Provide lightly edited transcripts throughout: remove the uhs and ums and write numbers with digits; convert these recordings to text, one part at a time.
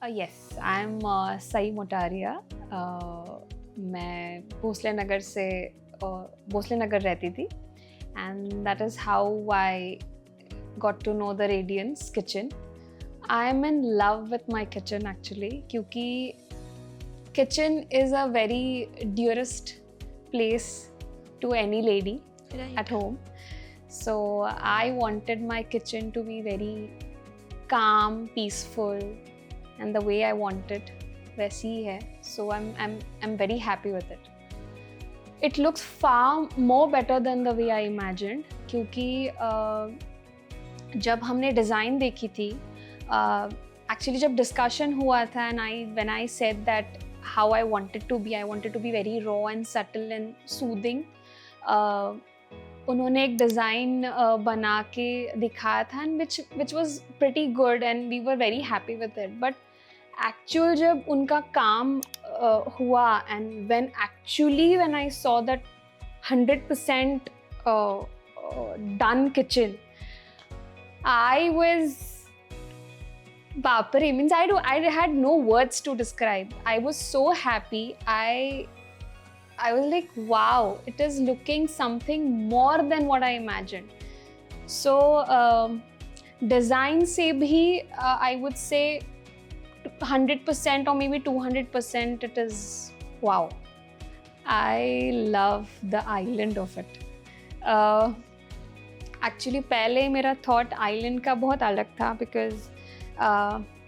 Yes, I'm Sai Motaria. मैं भोसले नगर से भोसले नगर रहती थी, and that is how I got to know the Radiance Kitchen. I am in love with my kitchen actually, क्योंकि kitchen is a very dearest place to any lady at home. So I wanted my kitchen to be very calm, peaceful, and the way I want it वैसी ही है. So I'm very happy with it. It looks far more better than the way I imagined, क्योंकि जब हमने design देखी थी, actually जब discussion हुआ था, and when I said that how I wanted to be very raw and subtle and soothing. उन्होंने एक डिज़ाइन बना के दिखाया था, and which was pretty good and we were very happy with it. But actual जब उनका काम हुआ, and when I saw that 100% done kitchen, I was बापरे, means I had no words to describe. I was so happy. I was like, wow, it is looking something more than what I imagined. So design se bhi I would say 100% or maybe 200% it is wow. I love the island of it. Actually पहले मेरा thought island का बहुत अलग था, because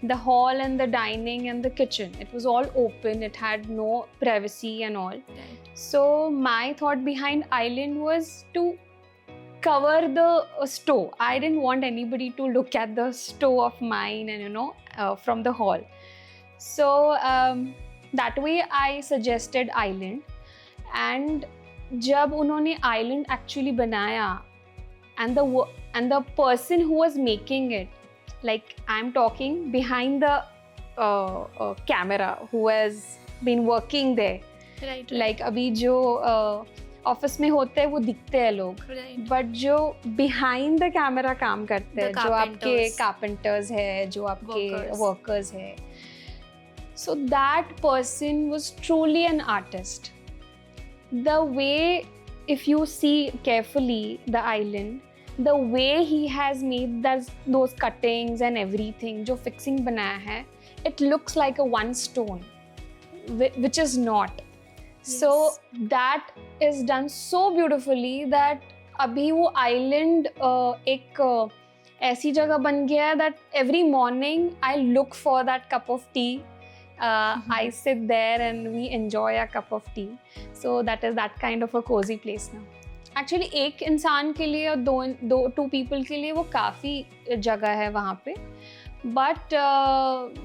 the hall and the dining and the kitchen, it was all open, it had no privacy and all. So my thought behind island was to cover the stove. I didn't want anybody to look at the stove of mine and from the hall. So that way I suggested island, and जब उन्होंने island actually बनाया, and the person who was making it, like I'm talking behind the camera, who has been working there. Right. Like अभी जो office में होते हैं वो दिखते हैं लोग, बट जो बिहाइंड द कैमरा काम करते हैं, जो आपके कारपेंटर्स है, जो आपके वर्कर्स है, so that person was truly an artist. The way, if you see carefully the island, the way he has made those cuttings and everything, जो fixing बनाया है, it looks like a one stone, which is not. Yes. So that is done so beautifully that अभी वो island एक ऐसी जगह बन गया है that every morning I look for that cup of tea. I sit there and we enjoy a cup of tea. So that is that kind of a cozy place now. Actually एक इंसान के लिए और two people के लिए वो काफ़ी जगह है वहाँ पे. But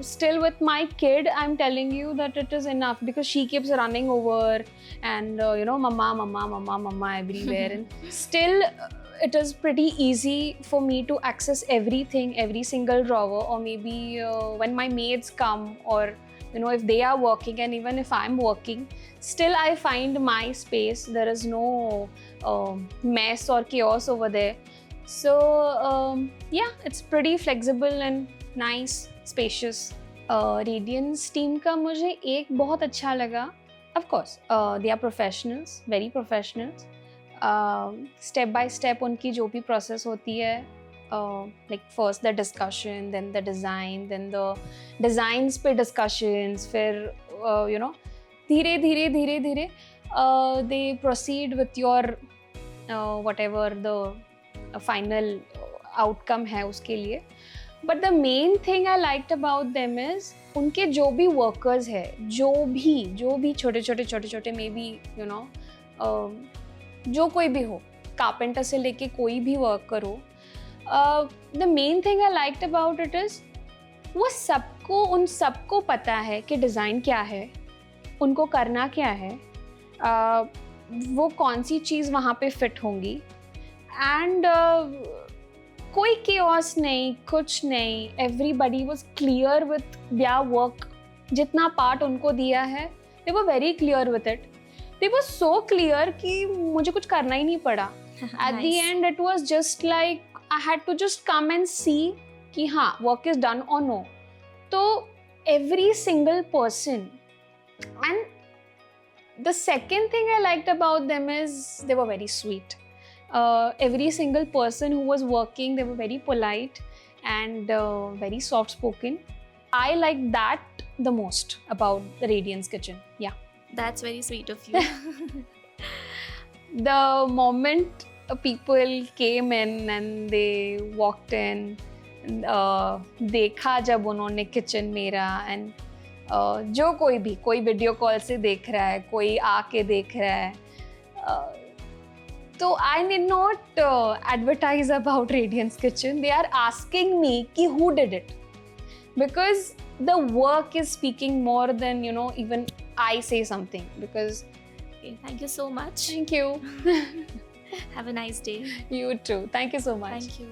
still with my kid, I'm telling you that it is enough, because she keeps running over and mama everywhere. And still it is pretty easy for me to access everything, every single drawer, or maybe when my maids come, or if they are working, and even if I'm working, still I find my space. There is no mess or chaos over there. So yeah, it's pretty flexible and nice, spacious. Radiance team का मुझे एक बहुत अच्छा लगा. Of course, they are professionals, very professionals. Step by step उनकी जो भी process होती है, like first the discussion, then the design, then the designs पे discussions, फिर धीरे they proceed with your whatever the final outcome है उसके लिए. But the main thing I liked about them is उनके जो भी workers है, जो भी छोटे maybe जो कोई भी हो, carpenter से लेके कोई भी worker हो, the main thing I liked about it is वो उन सबको पता है कि डिज़ाइन क्या है, उनको करना क्या है, वो कौन सी चीज़ वहाँ पे फिट होंगी, एंड कोई chaos नहीं, कुछ नहीं. Everybody was clear with their work. जितना part उनको दिया है, they were very clear with it. They were so clear कि मुझे कुछ करना ही नहीं पड़ा. At the end, it was just like I had to just come and see कि हाँ, work is done or no. तो every single person. And the second thing I liked about them is they were very sweet. Every single person who was working, they were very polite and very soft spoken. I like that the most about the Radiance Kitchen. Yeah. That's very sweet of you. The moment people came in and they walked in, देखा जब उन्होंने kitchen मेरा, and जो कोई video call से देख रहा है, कोई आके देख रहा है, तो I need not advertise about Radiance Kitchen. They are asking me कि who did it, because the work is speaking more than even I say something. Because Okay, thank you so much. thank you. Have a nice day. You too. Thank you so much. Thank you.